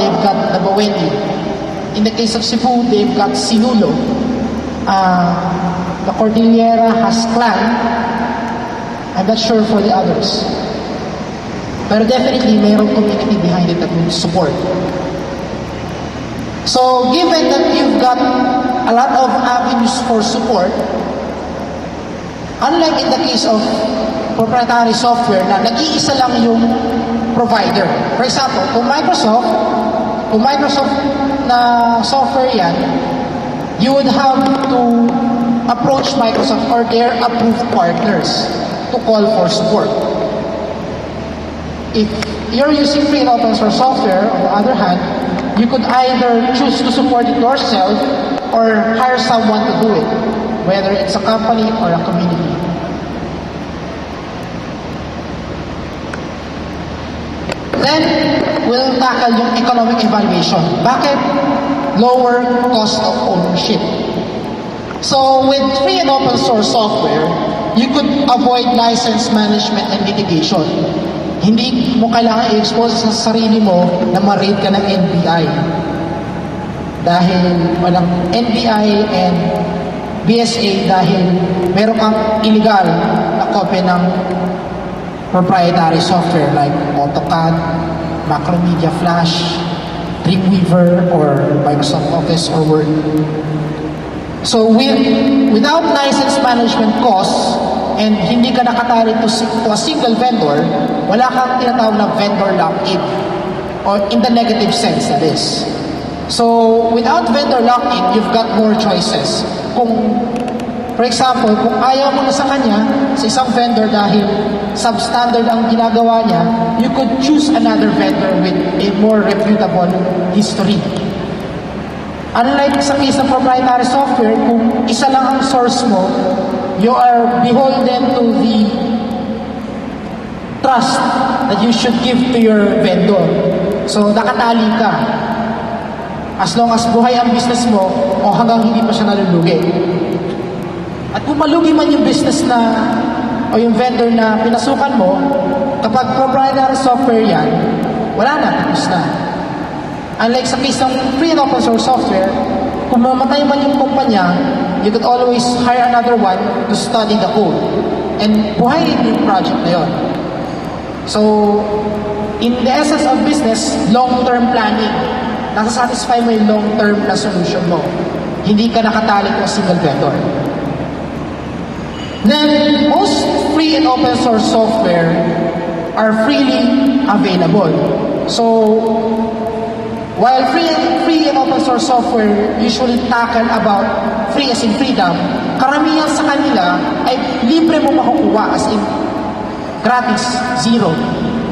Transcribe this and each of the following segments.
they've got the Baweti. In the case of Cebu, they've got Sinulo. The Cordillera has Clan. I'm not sure for the others. Pero definitely, mayroong community behind it that will support. So, given that you've got a lot of avenues for support, unlike in the case of proprietary software na nag-iisa lang yung provider. For example, kung Microsoft na software yan, you would have to approach Microsoft or their approved partners to call for support. If you're using free and open source software, on the other hand, you could either choose to support it yourself or hire someone to do it, whether it's a company or a community. Then, we'll tackle yung economic evaluation. Bakit? Lower cost of ownership. So, with free and open source software, you could avoid license management and litigation. Hindi mo kailangan i-expose sa sarili mo na ma-rate ka ng NBI. Dahil walang NBI and BSA dahil meron kang illegal na copy ng proprietary software like AutoCAD, Macromedia Flash, Dreamweaver, or Microsoft Office or Word. So without license management costs, and hindi ka nakatali to a single vendor, wala kang tinatawag na vendor lock-in. Or in the negative sense, that is. So, without vendor lock-in, you've got more choices. Kung, for example, kung ayaw mo na sa kanya, sa isang vendor dahil substandard ang ginagawa niya, you could choose another vendor with a more reputable history. Unlike sa case ng proprietary software, kung isa lang ang source mo, you are beholden to the trust that you should give to your vendor. So, nakatali ka. As long as buhay ang business mo, o hanggang hindi pa siya nalulugi. At kung malugi man yung business na, o yung vendor na pinasukan mo, kapag proprietary software yan, wala na, tapos na. Unlike sa case ng free and open source software, kung mamatay man yung kumpanya, you could always hire another one to study the code. And buhay yung project na yun. So, in the essence of business, long-term planning. Nasa-satisfy mo yung long-term na solution mo. Hindi ka nakatali ko single vendor. Then, most free and open source software are freely available. So, while free and open source software usually tackle about free as in freedom, karamihan sa kanila ay libre mo makukuha as in gratis, zero.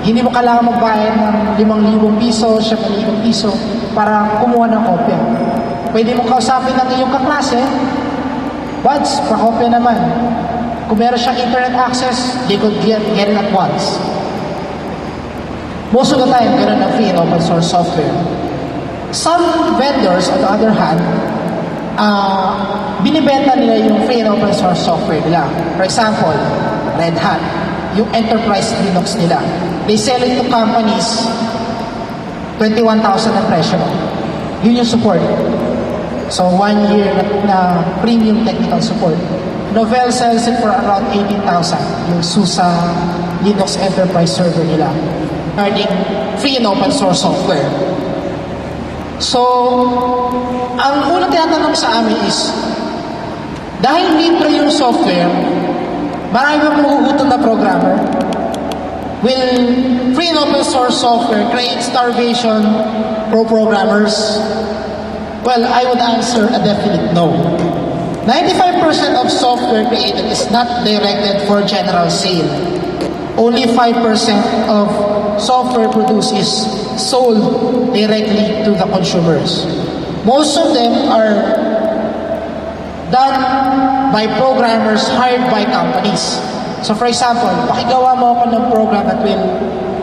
Hindi mo kailangan magbayad ng 5,000 piso, 7,000 piso para kumuha ng kopya. Pwede mo kausapin ng iyong kaklase, buds, pa-kopya naman. Kung meron siyang internet access, they could get it at once. Most of the time, meron ng free and open source software. Some vendors, on the other hand, binibenta nila yung free and open source software nila. For example, Red Hat, yung enterprise Linux nila. They sell it to companies, 21,000 ang presyo. Yun yung support. So, 1 year na premium technical support. Novell sells it for around 18,000, yung SUSE Linux enterprise server nila. Regarding free and open source software. So, ang unang tinatanong sa amin is, dahil libre yung software, marami bang magugutom na programmer? Will free and open source software create starvation for programmers? Well, I would answer a definite no. 95% of software created is not directed for general sale. Only 5% of software produced is sold directly to the consumers. Most of them are done by programmers hired by companies. So for example, pakigawa mo ako ng program that will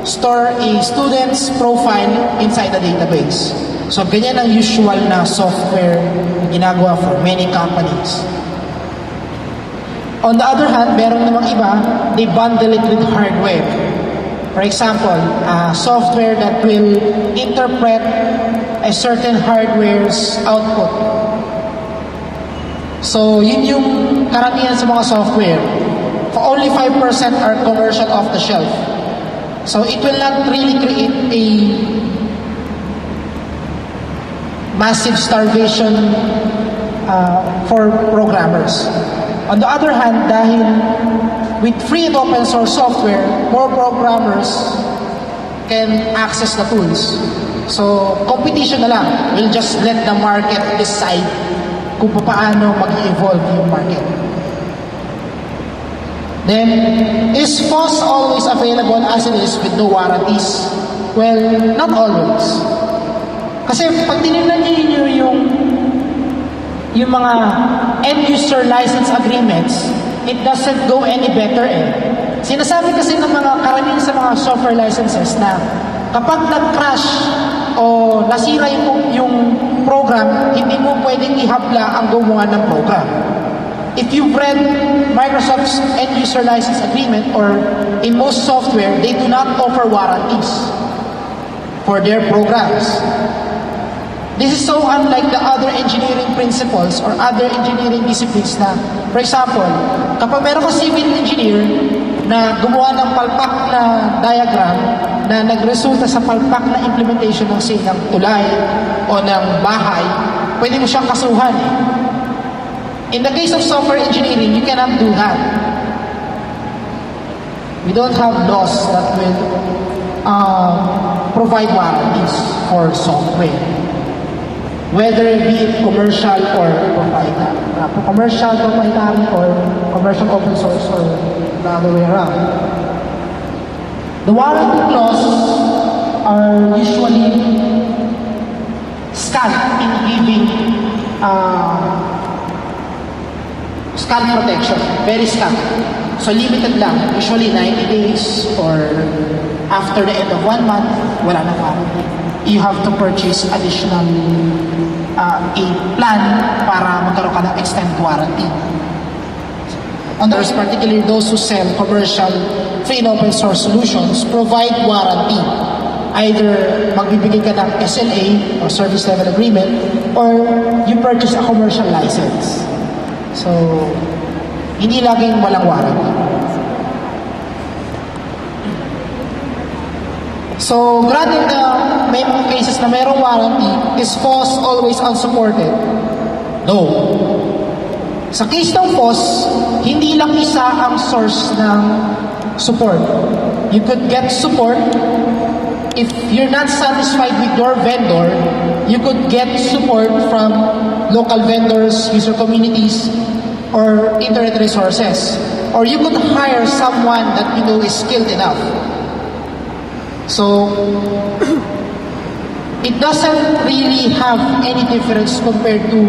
store a student's profile inside the database. So ganyan ang usual na software na ginagawa for many companies. On the other hand, meron namang iba, they bundle it with hardware. For example, software that will interpret a certain hardware's output. So, yun yung karamihan sa mga software. Only 5% are commercial off the shelf. So, it will not really create a massive starvation for programmers. On the other hand, dahil with free and open source software, more programmers can access the tools. So, competition na lang. We'll just let the market decide kung paano mag-evolve yung market. Then, is Foss always available as it is with no warranties? Well, not always. Kasi pag tinignan niyo yung mga end-user license agreements, it doesn't go any better eh. Sinasabi kasi ng mga karamihan sa mga software licenses na kapag nag-crash o nasira yung program, hindi mo pwedeng ihabla ang gumawa ng program. If you've read Microsoft's end-user license agreement or in most software, they do not offer warranties for their programs. This is so unlike the other engineering principles or other engineering disciplines na, for example, kapag meron ka civil engineer na gumawa ng palpak na diagram na nagresulta sa palpak na implementation ng say ng tulay o ng bahay, pwede mo siyang kasuhan eh. In the case of software engineering, you cannot do that. We don't have laws that will provide warranties for software. Whether it be commercial or proprietary. Commercial, proprietary, or commercial open source, or the other way around. The warranty clauses are usually scant in giving scant protection. Very scant. So limited lang. Usually 90 days or after the end of 1 month, wala na warranty. You have to purchase additional a plan para magkaroon ka ng extended warranty. Others, particularly those who sell commercial free and open source solutions, provide warranty. Either magbibigay ka ng SLA or service level agreement or you purchase a commercial license. So, hindi laging walang warranty. So, granted na may mga cases na mayroong warranty, is Foss always unsupported? No. Sa case ng Foss, hindi lang isa ang source ng support. You could get support if you're not satisfied with your vendor. You could get support from local vendors, user communities, or internet resources. Or you could hire someone that you know is skilled enough. So, it doesn't really have any difference compared to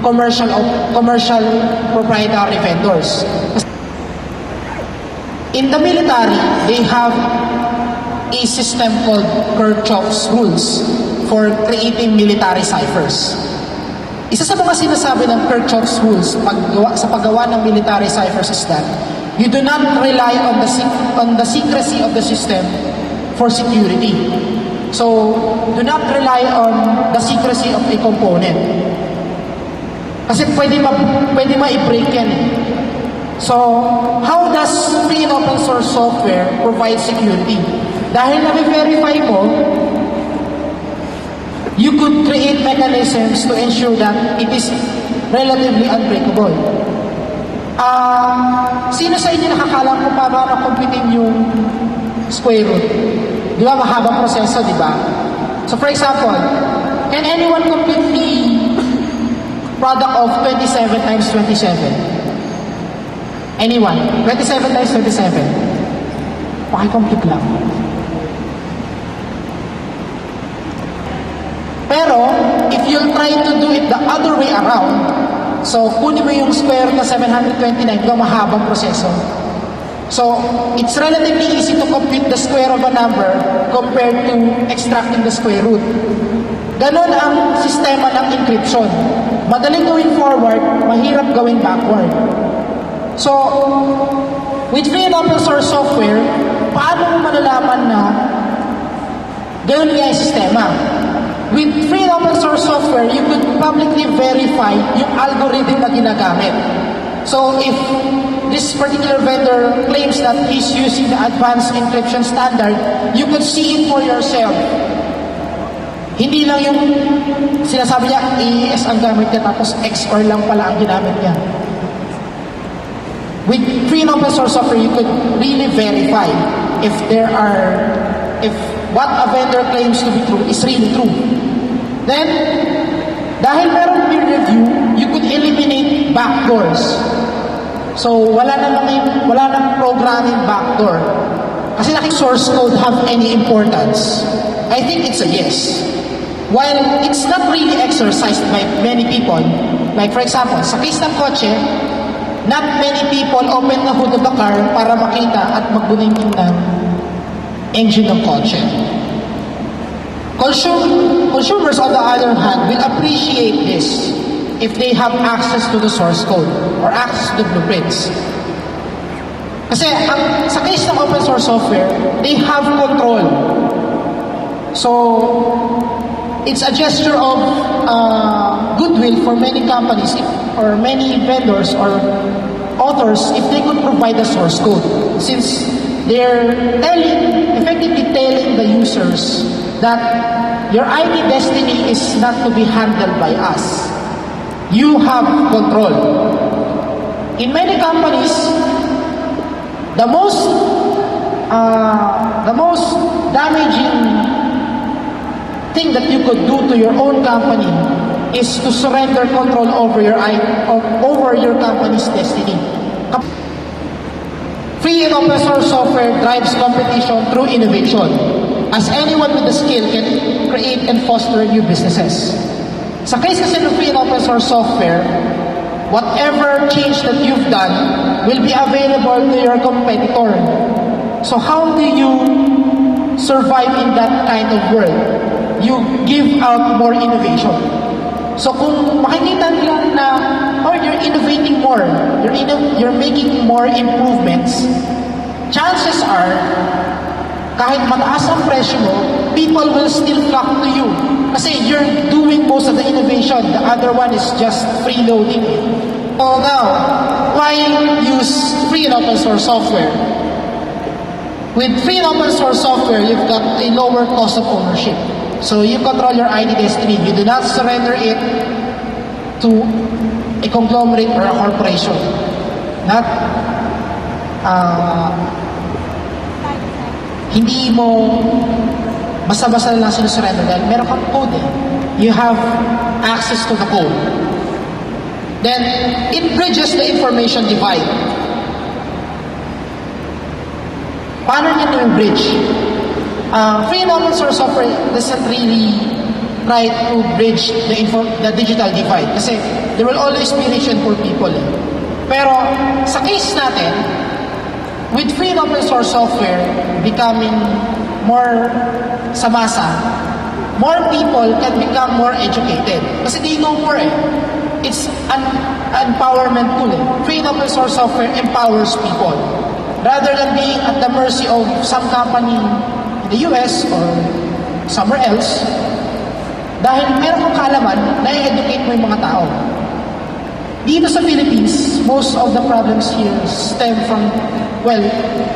commercial proprietary vendors. In the military, they have a system called Kirchhoff's rules for creating military ciphers. Isa sa mga sinasabi ng Kirchhoff's rules sa paggawa ng military ciphers is that you do not rely on the secrecy of the system for security. So, do not rely on the secrecy of a component. Kasi pwede ma-break yan. So, how does free and open source software provide security? Dahil na-verify mo, you could create mechanisms to ensure that it is relatively unbreakable. Sino sa inyo nakakalam kung paano na-computing yung square root? Di ba, mahabang proseso, di ba? So, for example, can anyone compute the product of 27 times 27? Anyone? 27 times 27? Paki-compute lang. Pero, if you'll try to do it the other way around, so, kunin mo yung square root na 729, di ba, mahabang proseso? So, it's relatively easy to compute the square of a number compared to extracting the square root. Ganon ang sistema ng encryption. Madaling going forward, mahirap going backward. So, with free and open source software, paano mo malalaman na gano'n nga yung sistema? With free and open source software, you could publicly verify yung algorithm na ginagamit. So if this particular vendor claims that he's using the advanced encryption standard, you could see it for yourself. Hindi lang yung sinasabi niya, AES ang gamit niya, tapos XOR lang pala ang ginamit niya. With free and open source software, you could really verify if what a vendor claims to be true is really true. Then, dahil meron peer review, you could eliminate backdoors. So, wala nang programming backdoor. Kasi source code have any importance? I think it's a yes. While it's not really exercised by many people, like for example, sa case ng kotse, not many people open the hood of the car para makita at magbuningin ng engine ng kotse. Consumers, on the other hand, will appreciate this if they have access to the source code or access to the blueprints. Kasi sa case ng open source software, they have control. So, it's a gesture of goodwill for many companies or many vendors or authors if they could provide the source code, since they're effectively telling the users that your IT destiny is not to be handled by us. You have control. In many companies, the most damaging thing that you could do to your own company is to surrender control over your company's destiny. Free and open source software drives competition through innovation, as anyone with the skill can create and foster new businesses. Sa case kasi ng free and open source software, whatever change that you've done will be available to your competitor. So how do you survive in that kind of world? You give out more innovation. So kung makikita nila na, oh, you're innovating more, you're making more improvements, chances are, kahit mataas ang presyo mo, people will still flock to you. Kasi you're doing most of the innovation, the other one is just freeloading it. So now, why use free and open source software? With free and open source software, you've got a lower cost of ownership. So you control your IT destiny. You do not surrender it to a conglomerate or a corporation. Not, hindi mo basta-basta lang sinusurrender dahil meron kang code eh. You have access to the code. Then, it bridges the information divide. Paano niya ito yung bridge? Free and open source software doesn't really try to bridge the digital divide kasi there will always be rich and poor people. Pero sa case natin, with free and open source software becoming more sa masa, more people can become more educated kasi they know more eh. It's an empowerment tool eh. Free and open source software empowers people rather than being at the mercy of some company the US or somewhere else, dahil meron kang kaalaman, na-educate mo yung mga tao. Dito sa Philippines, most of the problems here stem from, well,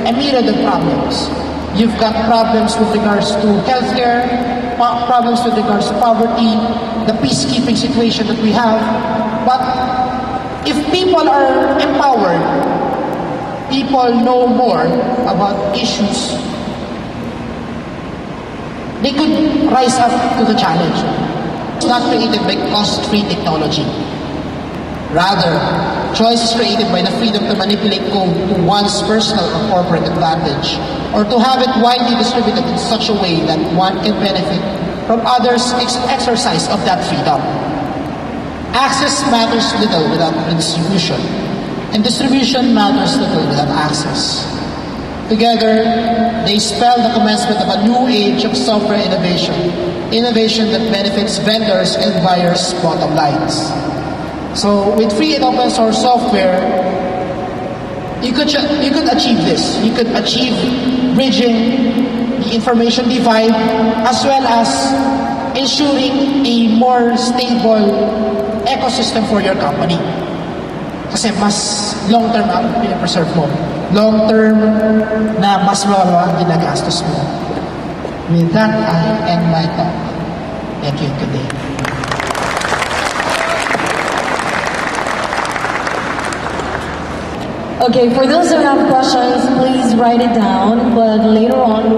a myriad of problems. You've got problems with regards to healthcare, problems with regards to poverty, the peacekeeping situation that we have. But if people are empowered, people know more about issues, they could rise up to the challenge. It's not created by cost-free technology. Rather, choice is created by the freedom to manipulate code to one's personal or corporate advantage, or to have it widely distributed in such a way that one can benefit from others' exercise of that freedom. Access matters little without distribution, and distribution matters little without access. Together, they spell the commencement of a new age of software innovation, innovation that benefits vendors and buyers' bottom lines. So, with free and open source software, you could achieve this. You could achieve bridging the information divide as well as ensuring a more stable ecosystem for your company. Kasi mas long-term ang pinapreserve mo. Long-term na mas mababa ang ginagastos mo. With that, I end my talk. Thank you today. Okay, for those who have questions, please write it down. But later on,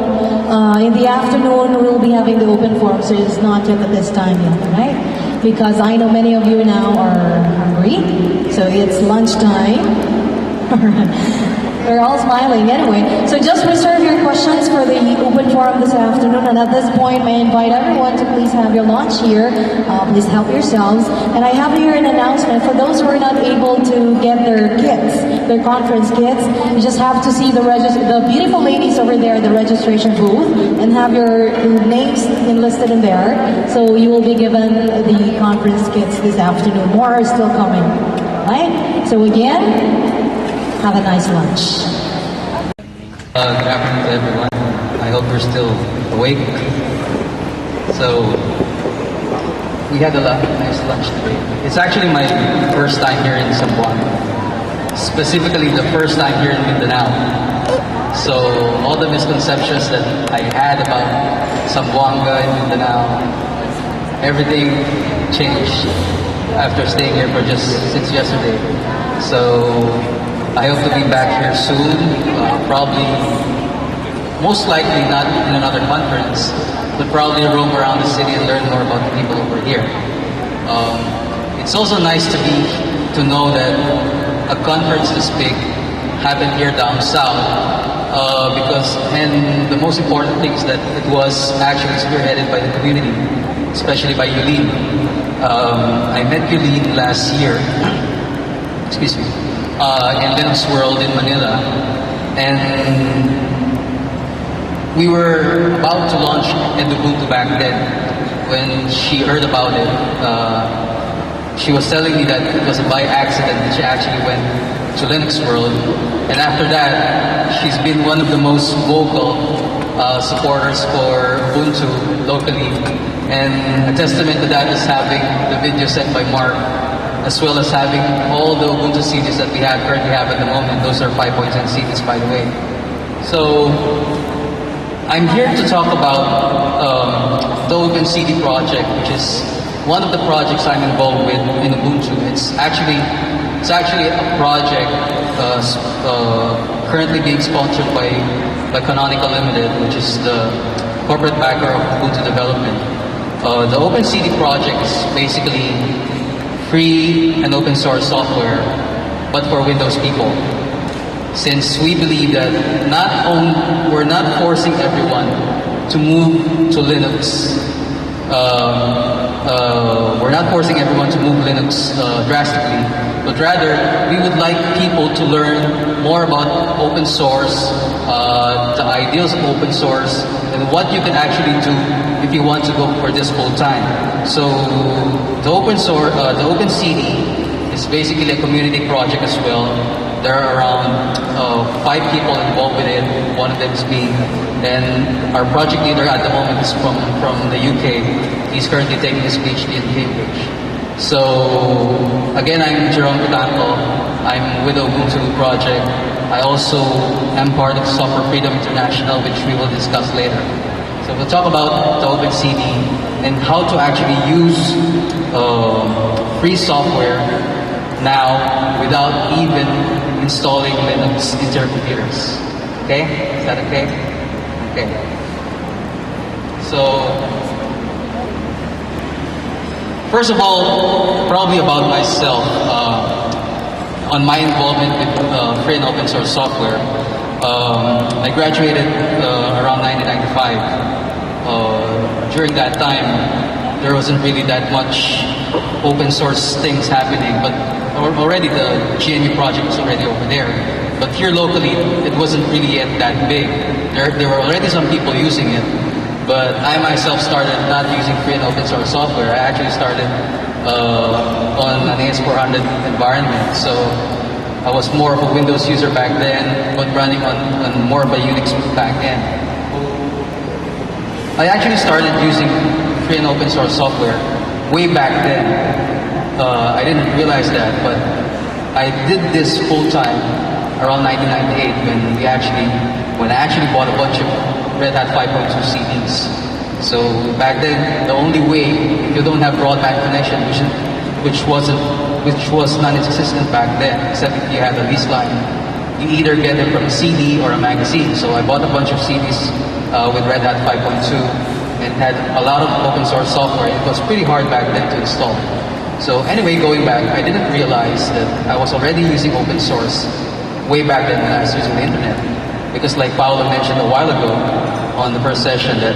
in the afternoon, we'll be having the open forum, so it's not yet at this time yet, right? Because I know many of you now are hungry, so it's lunchtime. We're all smiling anyway. So just reserve your questions for the open forum this afternoon. And at this point, I invite everyone to please have your lunch here. Please help yourselves. And I have here an announcement for those who are not able to get their kits, their conference kits. You just have to see the beautiful ladies over there at the registration booth and have your names enlisted in there. So you will be given the conference kits this afternoon. More are still coming. Right? So again, have a nice lunch. Good afternoon to everyone. I hope you're still awake. So, we had a nice lunch today. It's actually my first time here in Zamboanga. Specifically, the first time here in Mindanao. So, all the misconceptions that I had about Zamboanga and Mindanao, everything changed after staying here for since yesterday. So, I hope to be back here soon, probably, most likely not in another conference, but probably roam around the city and learn more about the people over here. It's also nice to know that a conference this big happened here down south, and the most important thing is that it was actually spearheaded by the community, especially by Yolynne. I met Yolynne last year, excuse me, in Linux World in Manila, and we were about to launch Ubuntu back then. When she heard about it, she was telling me that it was by accident that she actually went to Linux World, and after that, she's been one of the most vocal supporters for Ubuntu locally, and a testament to that is having the video sent by Mark, as well as having all the Ubuntu CDs that we currently have at the moment. Those are 5.10 CDs, by the way. So, I'm here to talk about the Open CD project, which is one of the projects I'm involved with in Ubuntu. It's actually a project currently being sponsored by Canonical Limited, which is the corporate backer of Ubuntu development. The Open CD project is basically free and open source software, but for Windows people. Since we believe that we're not forcing everyone to move to Linux. We're not forcing everyone to move Linux drastically, but rather we would like people to learn more about open source, the ideals of open source, and what you can actually do if you want to go for this full time. So the Open CD is basically a community project as well. There are around 5 people involved with it. One of them is me, and our project leader at the moment is from the UK. He's currently taking his PhD in Cambridge. So again, I'm Jerome Gotangco. I'm with the Ubuntu project. I also am part of Software Freedom International, which we will discuss later. So we'll talk about the Open CD and how to actually use free software now without even installing Linux into your computers. Okay? Is that okay? Okay. So, first of all, probably about myself, on my involvement with free and open source software. I graduated around 1995. During that time, there wasn't really that much open source things happening, but already the GNU project was already over there. But here locally, it wasn't really yet that big. There were already some people using it, but I myself started not using free and open source software. I actually started on an AS400 environment. So I was more of a Windows user back then, but running on more of a Unix back end. I actually started using free and open source software way back then. I didn't realize that, but I did this full time around 1998 when I actually bought a bunch of Red Hat 5.2 CDs. So back then, the only way, if you don't have broadband connection, which was non-existent back then, except if you had a lease line, you either get it from a CD or a magazine. So I bought a bunch of CDs with Red Hat 5.2 and had a lot of open source software. It was pretty hard back then to install. So anyway, going back, I didn't realize that I was already using open source way back then when I was using the internet. Because like Paolo mentioned a while ago on the first session that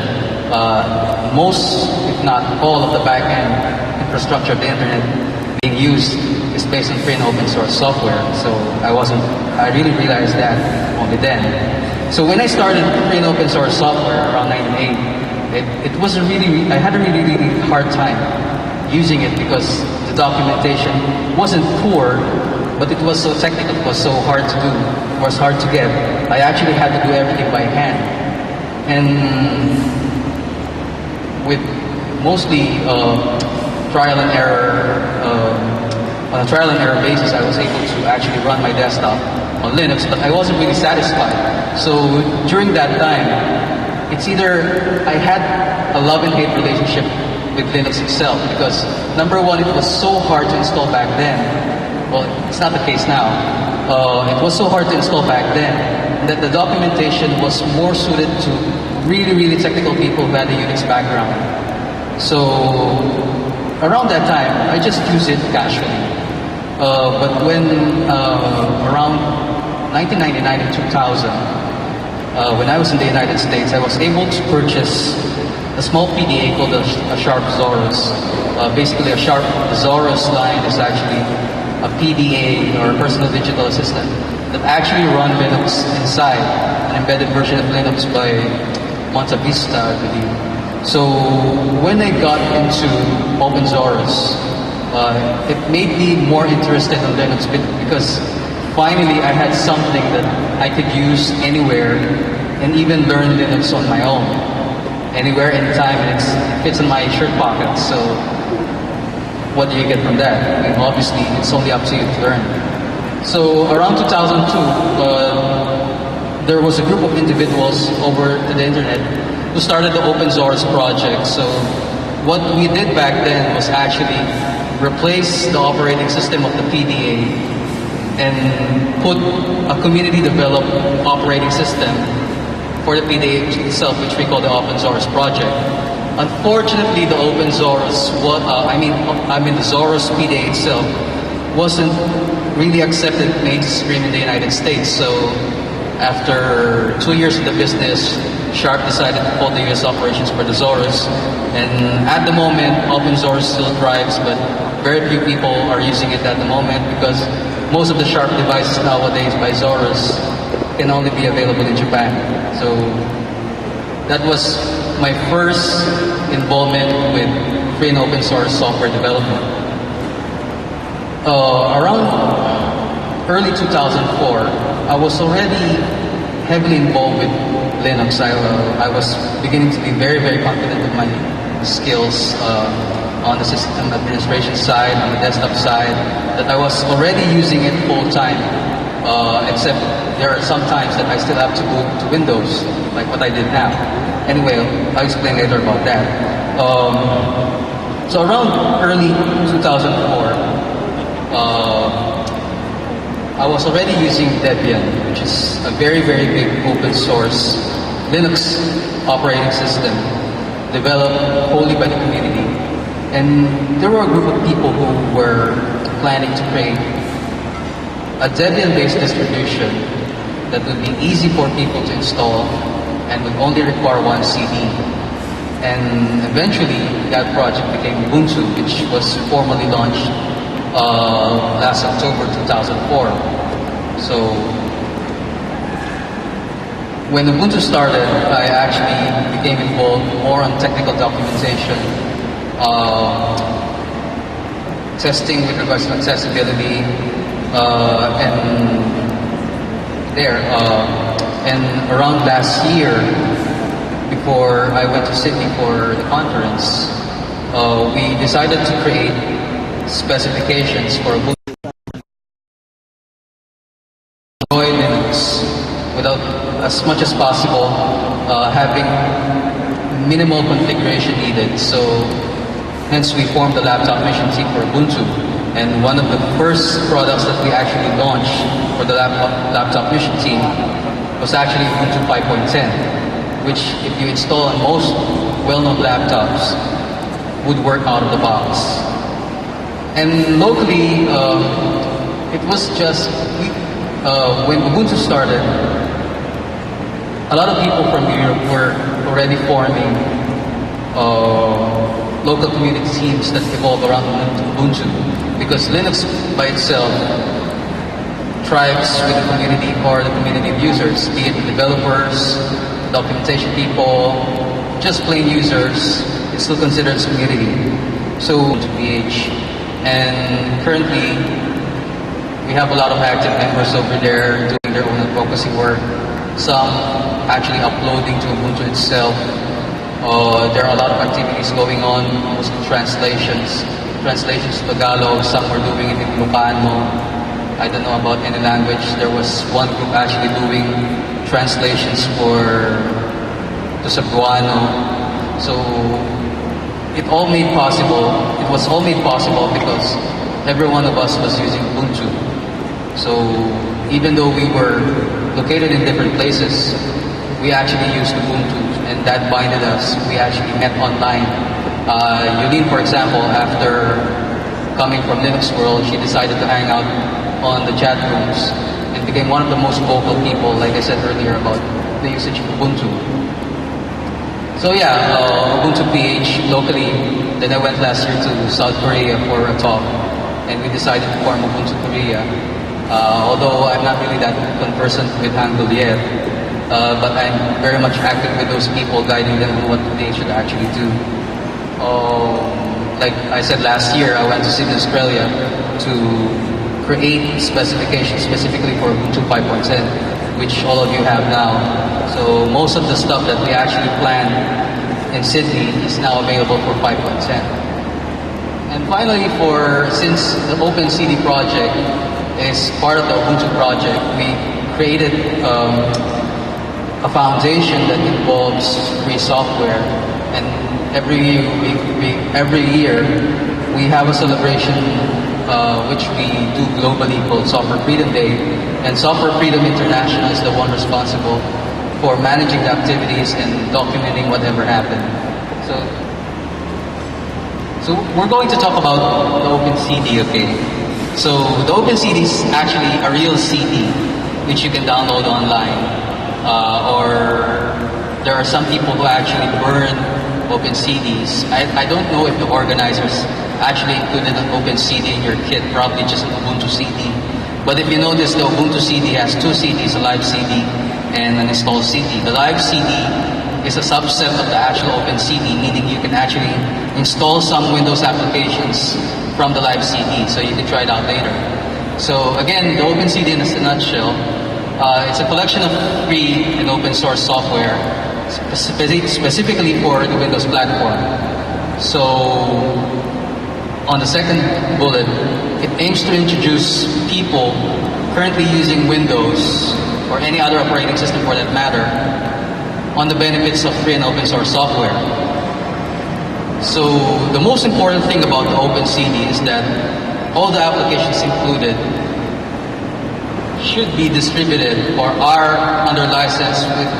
most, if not all, of the back-end infrastructure of the internet being used is based on free and open source software. So I really realized that only then. So when I started free and open source software around 1998, I had a really hard time using it because the documentation wasn't poor, but it was so technical, it was so hard to do, it was hard to get. I actually had to do everything by hand. And with mostly trial and error, on a trial and error basis, I was able to actually run my desktop on Linux, but I wasn't really satisfied. So during that time, it's either I had a love and hate relationship with Linux itself, because number one, it was so hard to install back then. Well, it's not the case now. It was so hard to install back then that the documentation was more suited to really technical people who had a Unix background. So around that time, I just used it casually. But when around 1999 and 2000, when I was in the United States, I was able to purchase a small PDA called a Sharp Zorus. Basically, a Sharp Zorus line is actually a PDA or a personal digital assistant that actually run Linux inside, an embedded version of Linux by Monta Vista, I believe. So when I got into OpenZorus, it made me more interested in Linux because finally I had something that I could use anywhere and even learn Linux on my own. Anywhere, anytime, and it fits in my shirt pocket. So what do you get from that? I mean, obviously, it's only up to you to learn. So around 2002, there was a group of individuals over to the internet who started the open source project. So what we did back then was actually replace the operating system of the PDA and put a community developed operating system for the PDA itself, which we call the open source project. Unfortunately, the open source, the Zorus PDA itself wasn't really accepted mainstream in the United States. So after 2 years in the business, Sharp decided to pull the US operations for the Zorus. And at the moment, open source still thrives, but very few people are using it at the moment because most of the Sharp devices nowadays by Zorus can only be available in Japan. So that was my first involvement with free and open source software development. Around early 2004, I was already heavily involved with Linux. I was beginning to be very confident with my skills on the system administration side, on the desktop side, that I was already using it full time, except there are some times that I still have to move to Windows, like what I did now. Anyway, I'll explain later about that. So around early 2004, I was already using Debian, which is a very big open source Linux operating system developed wholly by the community. And there were a group of people who were planning to create a Debian-based distribution that would be easy for people to install and would only require one CD. And eventually, that project became Ubuntu, which was formally launched last October 2004. So when Ubuntu started, I actually became involved more on technical documentation, testing with regards to accessibility, And around last year, before I went to Sydney for the conference, we decided to create specifications for Linux without, as much as possible, having minimal configuration needed. So hence we formed the laptop mission team for Ubuntu. And one of the first products that we actually launched for the laptop mission team was actually Ubuntu 5.10, which if you install on most well-known laptops, would work out of the box. And locally, it was just, when Ubuntu started, a lot of people from Europe were already forming local community teams that evolve around Ubuntu, because Linux by itself thrives with the community or the community of users, be it the developers, documentation people, just plain users. It's still considered as community. So to PH, and currently we have a lot of active members over there doing their own advocacy work. Some actually uploading to Ubuntu itself. There are a lot of activities going on, mostly translations to Tagalog. Some were doing it in Ilocano. I don't know about any language. There was one group actually doing translations to Cebuano. So it was all made possible because every one of us was using Ubuntu. So even though we were located in different places, we actually used Ubuntu, and that binded us. We actually met online. Yolynne, for example, after coming from Linux World, she decided to hang out on the chat rooms and became one of the most vocal people, like I said earlier, about the usage of Ubuntu. So yeah, Ubuntu PH locally. Then I went last year to South Korea for a talk, and we decided to form Ubuntu Korea. Although I'm not really that conversant with Hangul yet, but I'm very much active with those people, guiding them on what they should actually do. Like I said last year, I went to Sydney, Australia to create specifications specifically for Ubuntu 5.10, which all of you have now. So most of the stuff that we actually planned in Sydney is now available for 5.10. And finally, since the OpenCD project is part of the Ubuntu project, we created a foundation that involves free software. And every year we have a celebration which we do globally called Software Freedom Day. And Software Freedom International is the one responsible for managing the activities and documenting whatever happened. So we're going to talk about the OpenCD, okay? So the OpenCD is actually a real CD which you can download online. Or there are some people who actually burn OpenCDs. I don't know if the organizers actually included an OpenCD in your kit, probably just an Ubuntu CD. But if you notice, the Ubuntu CD has two CDs, a live CD and an installed CD. The live CD is a subset of the actual OpenCD, meaning you can actually install some Windows applications from the live CD, so you can try it out later. So again, the OpenCD in a nutshell, it's a collection of free and open source software specifically for the Windows platform. So on the second bullet, it aims to introduce people currently using Windows or any other operating system for that matter on the benefits of free and open source software. So the most important thing about the OpenCD is that all the applications included should be distributed or are under license with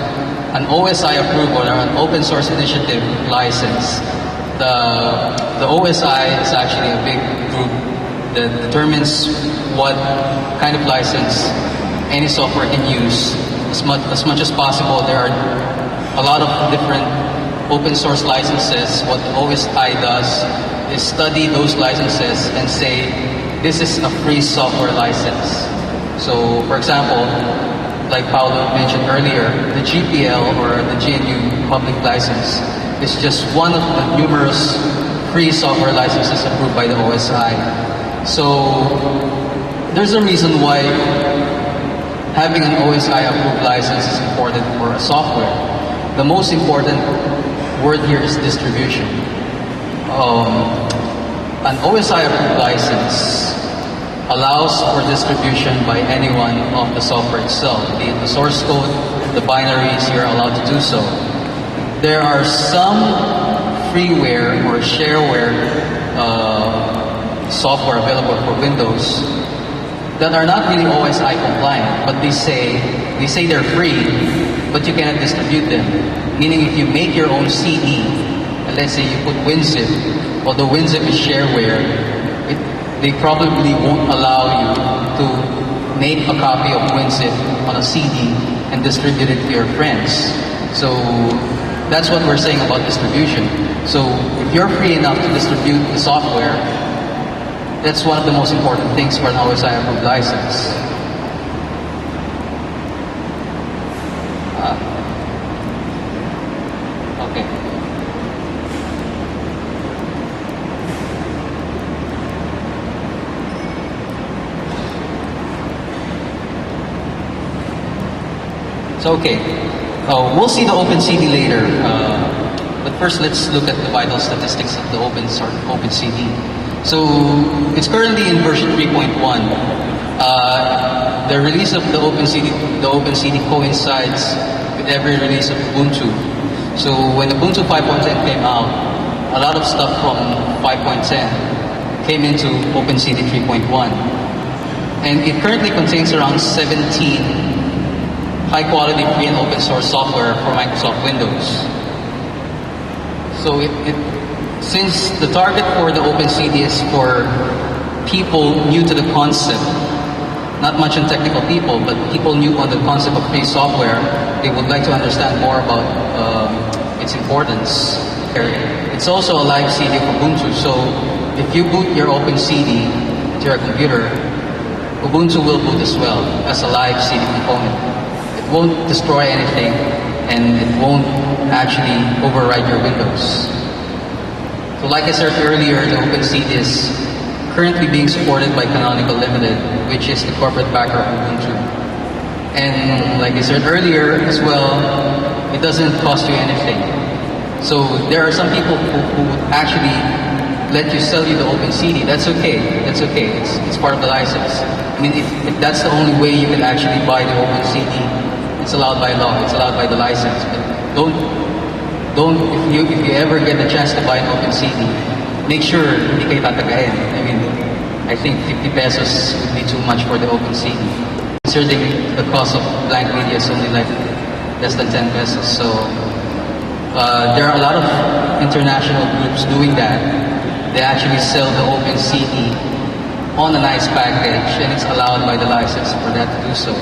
an OSI approval or an open source initiative license. The OSI is actually a big group that determines what kind of license any software can use. As much as possible, there are a lot of different open source licenses. What the OSI does is study those licenses and say, this is a free software license. So, for example, like Paolo mentioned earlier, the GPL or the GNU public license is just one of the numerous free software licenses approved by the OSI. So, there's a reason why having an OSI approved license is important for a software. The most important word here is distribution. An OSI approved license allows for distribution by anyone of the software itself, be it the source code, the binaries, you're allowed to do so. There are some freeware or shareware software available for Windows that are not really OSI compliant, but they say they're free, but you cannot distribute them. Meaning if you make your own CD, and let's say you put WinZip, although WinZip is shareware, they probably won't allow you to make a copy of WinZip on a CD and distribute it to your friends. So that's what we're saying about distribution. So if you're free enough to distribute the software, that's one of the most important things for an OSI approved license. Okay. So we'll see the OpenCD later, but first let's look at the vital statistics of the OpenCD. So it's currently in version 3.1. The release of the OpenCD coincides with every release of Ubuntu. So when Ubuntu 5.10 came out, a lot of stuff from 5.10 came into OpenCD 3.1. And it currently contains around 17 high-quality free and open source software for Microsoft Windows. So since the target for the OpenCD is for people new to the concept, not much on technical people, but people new on the concept of free software, they would like to understand more about its importance. It's also a live CD of Ubuntu, so if you boot your OpenCD to your computer, Ubuntu will boot as well as a live CD component. It won't destroy anything, and it won't actually override your Windows. So like I said earlier, the OpenCD is currently being supported by Canonical Limited, which is the corporate backer of Ubuntu. And like I said earlier as well, it doesn't cost you anything. So there are some people who would actually let you sell you the OpenCD. That's okay. That's okay. It's part of the license. I mean, if that's the only way you can actually buy the OpenCD, it's allowed by law. It's allowed by the license. But if you ever get the chance to buy an OpenCD, make sure hindi kayo tatagain. I mean, I think 50 pesos would be too much for the OpenCD. Considering the cost of blank media is only like less than 10 pesos. So there are a lot of international groups doing that. They actually sell the OpenCD on a nice package, and it's allowed by the license for that to do so.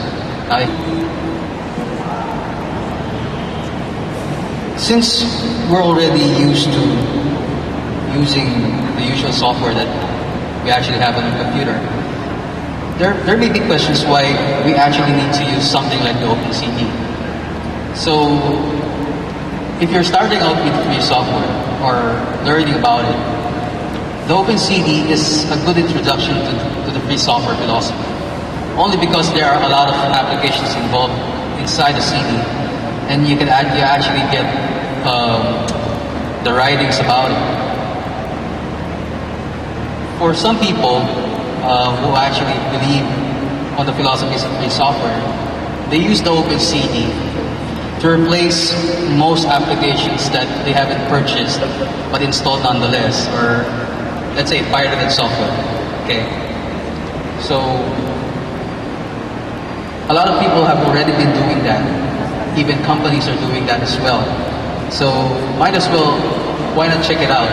Since we're already used to using the usual software that we actually have on the computer, there may be questions why we actually need to use something like the OpenCD. So if you're starting out with free software or learning about it, the OpenCD is a good introduction to the free software philosophy. Only because there are a lot of applications involved inside the CD, and you actually get the writings about it. For some people who actually believe on the philosophies of free software, they use the OpenCD to replace most applications that they haven't purchased but installed nonetheless, or let's say pirated software. Okay, so a lot of people have already been doing that. Even companies are doing that as well. So might as well, why not check it out?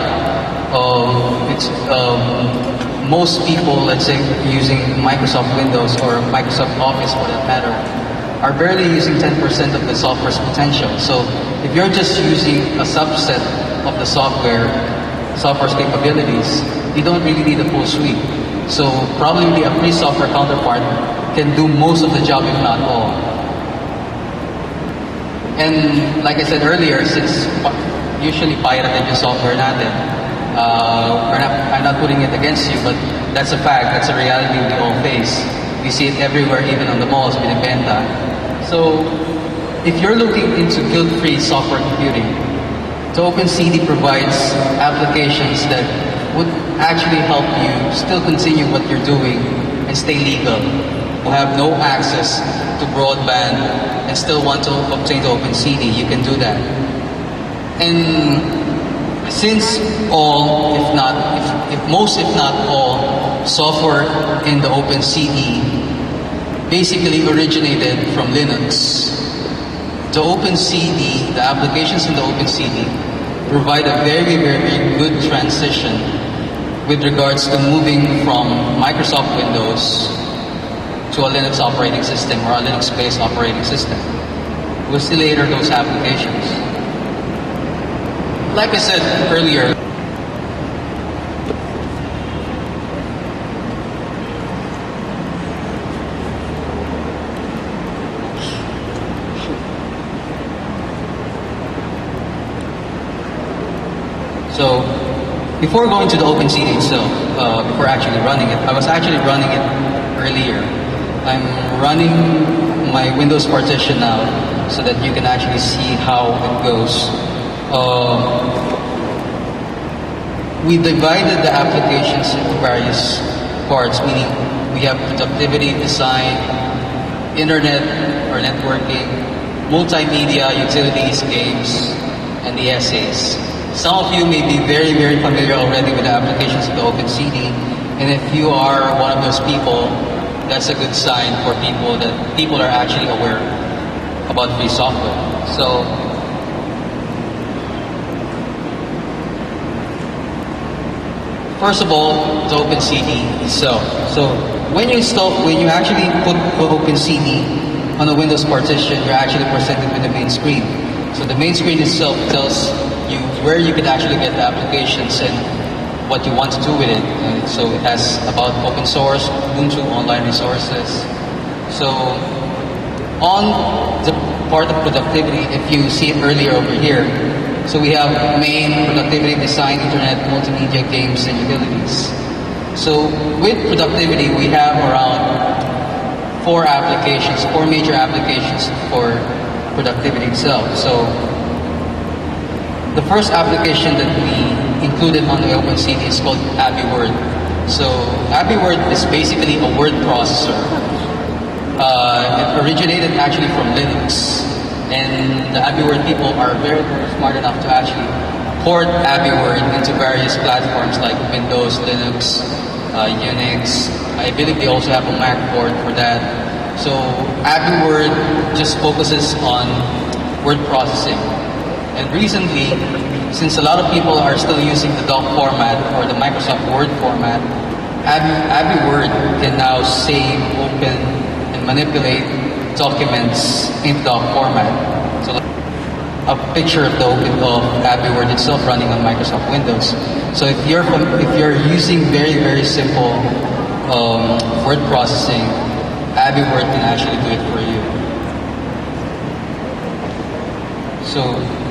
Most people, let's say, using Microsoft Windows or Microsoft Office for that matter, are barely using 10% of the software's potential. So if you're just using a subset of the software's capabilities, you don't really need a full suite. So probably a free software counterpart can do most of the job, if not all. And like I said earlier, since usually pirated yung software natin, we're not not putting it against you, but that's a fact. That's a reality we all face. We see it everywhere, even on the malls, binibenta. So, if you're looking into guilt-free software computing, the OpenCD provides applications that would actually help you still continue what you're doing and stay legal, who have no access to broadband and still want to obtain the OpenCD. You can do that. And since all, if not, if most, if not all, software in the OpenCD basically originated from Linux, the OpenCD, the applications in the OpenCD provide a very, very good transition with regards to moving from Microsoft Windows to a Linux operating system or a Linux-based operating system. We'll see later those applications. Like I said earlier, so before going to the OpenCD itself, before actually running it, I was actually running it earlier. I'm running my Windows partition now so that you can actually see how it goes. We divided the applications into various parts, meaning we have productivity, design, internet or networking, multimedia, utilities, games, and the essays. Some of you may be very, very familiar already with the applications of the OpenCD, and if you are one of those people, that's a good sign for people that people are actually aware about free software. So, first of all, the OpenCD itself. So, when you actually put OpenCD on a Windows partition, you're actually presented with the main screen. So, the main screen itself tells you where you can actually get the applications and what you want to do with it. And so it has about open source, Ubuntu, online resources. So on the part of productivity, if you see it earlier over here, so we have main, productivity, design, internet, multimedia, games, and utilities. So with productivity, we have around four major applications for productivity itself. So the first application that we included on the OpenCD is called AbiWord. So AbiWord is basically a word processor. It originated actually from Linux, and the AbiWord people are very, very smart enough to actually port AbiWord into various platforms like Windows, Linux, Unix. I believe they also have a Mac port for that. So AbiWord just focuses on word processing. And recently, since a lot of people are still using the doc format or the Microsoft Word format, AbiWord can now save, open, and manipulate documents in doc format. So a picture of the AbiWord itself running on Microsoft Windows. So if you're using very, very simple word processing, AbiWord can actually do it for you. So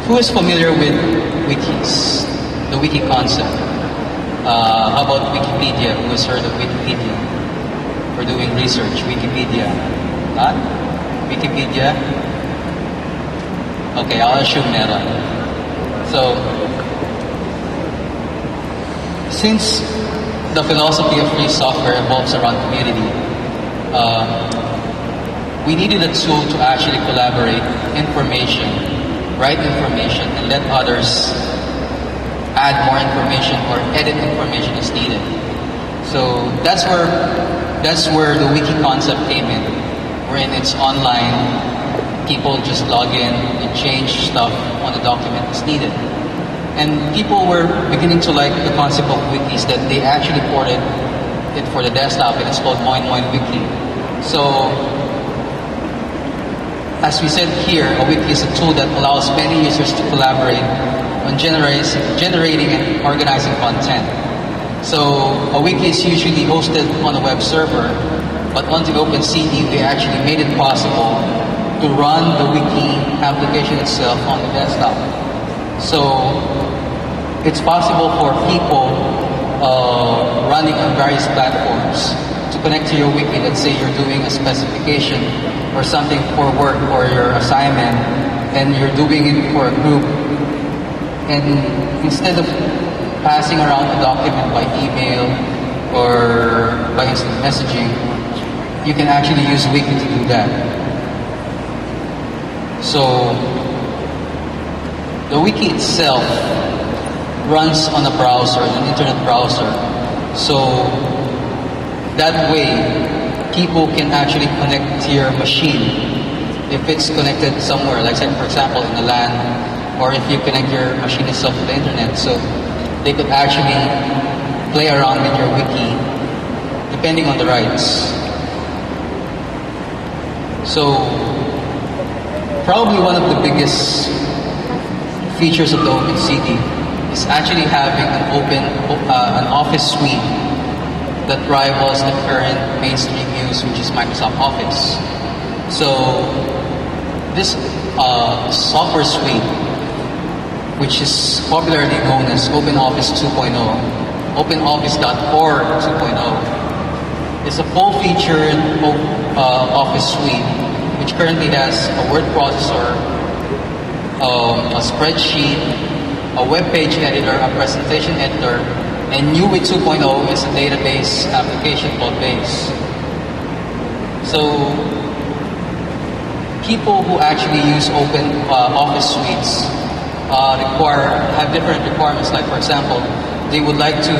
who is familiar with wikis, the wiki concept? How about Wikipedia? Who has heard of Wikipedia? For doing research, Wikipedia. Huh? Wikipedia? Okay, I'll assume meron. So, since the philosophy of free software evolves around community, we needed a tool to actually collaborate information, write information, and let others add more information or edit information as needed. So that's where the wiki concept came in, wherein it's online, people just log in and change stuff on the document as needed. And people were beginning to like the concept of wikis, that they actually ported it for the desktop, and it's called Moin Moin Wiki. So, as we said here, a wiki is a tool that allows many users to collaborate on generating and organizing content. So, a wiki is usually hosted on a web server, but on the OpenCD, we actually made it possible to run the wiki application itself on the desktop. So, it's possible for people on various platforms to connect to your wiki. Let's say you're doing a specification or something for work or your assignment, and you're doing it for a group. And instead of passing around the document by email or by instant messaging, you can actually use wiki to do that. So the wiki itself runs on a browser, an internet browser. So that way, people can actually connect to your machine if it's connected somewhere, like say, for example, in the LAN, or if you connect your machine itself to the internet. So they could actually play around with your wiki, depending on the rights. So probably one of the biggest features of the OpenCD is actually having an office suite that rivals the current mainstream use, which is Microsoft Office. So this software suite, which is popularly known as OpenOffice 2.0, OpenOffice.org 2.0, is a full-featured Office suite, which currently has a word processor, a spreadsheet, a web page editor, a presentation editor, and new with 2.0 is a database application called Base. So people who actually use open office suites have different requirements. Like for example, they would like to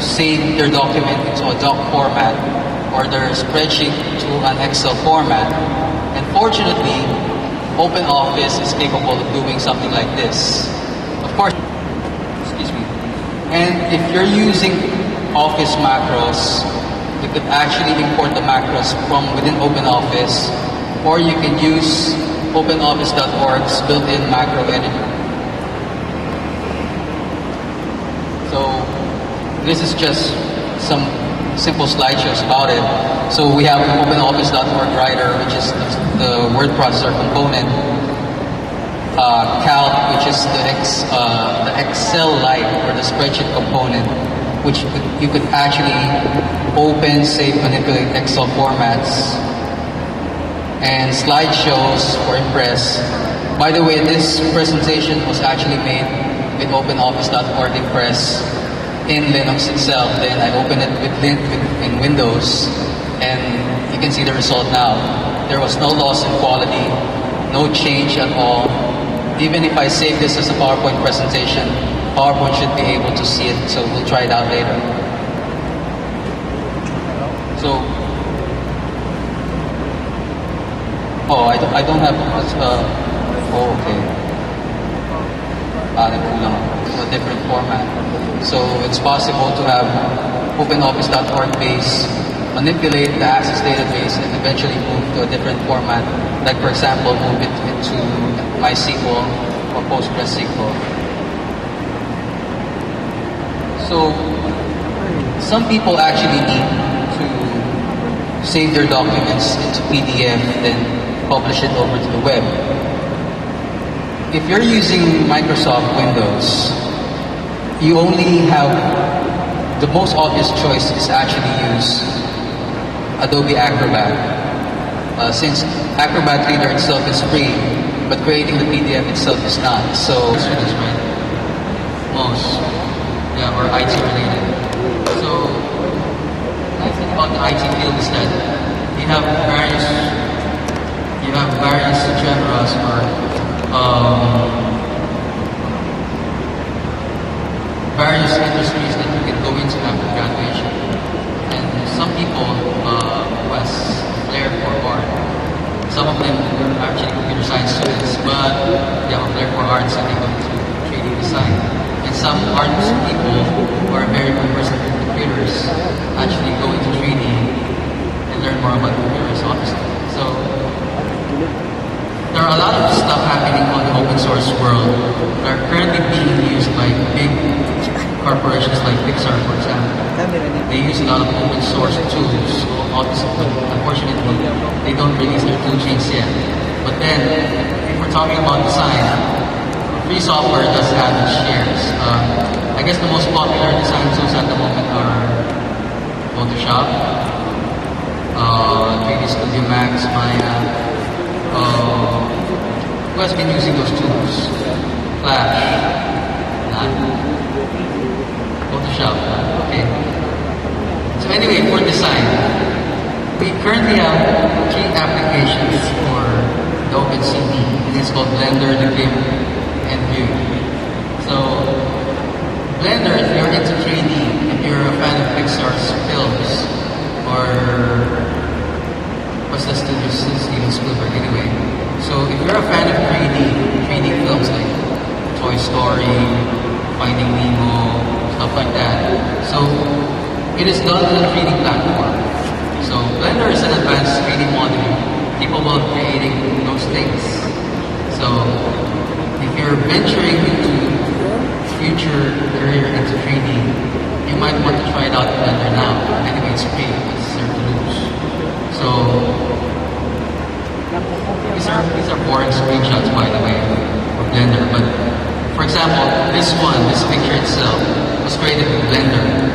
save their document into a doc format or their spreadsheet to an Excel format. And fortunately, OpenOffice is capable of doing something like this. Of course, excuse me. And if you're using Office macros, you could actually import the macros from within OpenOffice, or you can use OpenOffice.org's built-in macro editor. So this is just some simple slideshows about it. So we have OpenOffice.org writer, which is the word processor component. Calc, which is the Excel Lite or the spreadsheet component, which you could actually open, save, manipulate Excel formats. And slideshows for Impress. By the way, this presentation was actually made with OpenOffice.org Impress in Linux itself. Then I opened it with in Windows, and you can see the result now. There was no loss in quality, no change at all. Even if I save this as a PowerPoint presentation, PowerPoint should be able to see it, so we'll try it out later. So, I don't have okay. A different format. So it's possible to have OpenOffice.org base, manipulate the Access database, and eventually move to a different format. Like for example, move it into MySQL or PostgreSQL. So some people actually need to save their documents into PDF, then publish it over to the web. If you're using Microsoft Windows, you only have the most obvious choice is actually use Adobe Acrobat. Since Acrobat Reader itself is free, but creating the PDF itself is not. So, right? Most, yeah, or IT related. So, the nice thing about the IT field is that you have various genres or various industries that you can go into after graduation. And some people who has flair for art. Some of them are actually computer science students, but they have a flair for art, so they go into 3D design. And some arts people who are very conversant with computers actually go into 3D and learn more about computers, obviously. So there are a lot of stuff happening on the open source world that are currently being used by big corporations like Pixar, for example. They use a lot of open source tools, obviously, but unfortunately, they don't release their tool chains yet. But then, if we're talking about design, free software does have its shares. I guess the most popular design tools at the moment are Photoshop, 3D Studio Max, Maya. Who has been using those tools? Flash. None. Photoshop. Okay. So anyway, for design, we currently have 3 applications for the OpenCV. It's called Blender, the GIMP, and View. So Blender, if you're into 3D, if you're a fan of Pixar's films, or what's the studio, Steven Spielberg anyway. So if you're a fan of 3D films like Toy Story, Finding Nemo, stuff like that. So it is done on a 3D platform. So Blender is an advanced 3D modeling, capable of creating those things. So if you're venturing into future career into 3D, you might want to try it out in Blender now. Anyway, it's free. It's there to lose. So these are boring screenshots, by the way, of Blender. But for example, this picture itself was created with Blender.